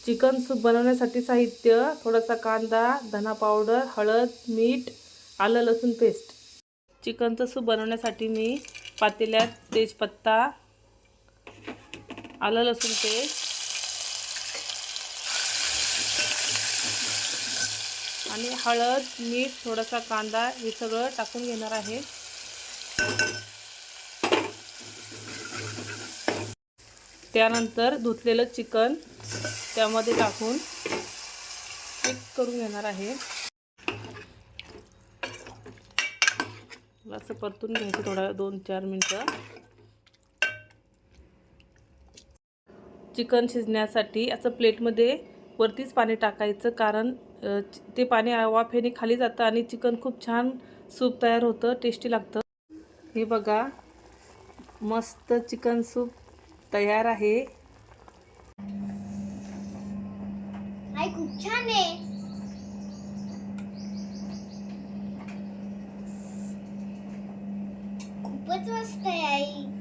Chicken soup बनवण्यासाठी साहित्य: थोडासा कांदा, धना पावडर, हळद, मीठ, आलं लसूण पेस्ट. चिकनचं सूप बनवण्यासाठी मी पातेल्यात तेजपत्ता, आलं लसूण पेस्ट आणि हळद, मीठ, थोडासा कांदा हे सगळं टाकून घेणार आहे. त्यानंतर धुतलेलं चिकन त्यामध्ये टाकून मिक्स करून घेणार आहे. असं परतून घ्यायचं थोडा 2-4 मिनिटं. चिकन शिजण्यासाठी असं प्लेटमध्ये वरतीच पाणी टाकायचं, कारण ते पाणी वाफेने खाली जातं आणि चिकन खूप छान सूप तयार होतं, टेस्टी लागतं. हे बघा, मस्त चिकन सूप तयार आहे. खूप छान आहे. खूपच मस्त आहे आई.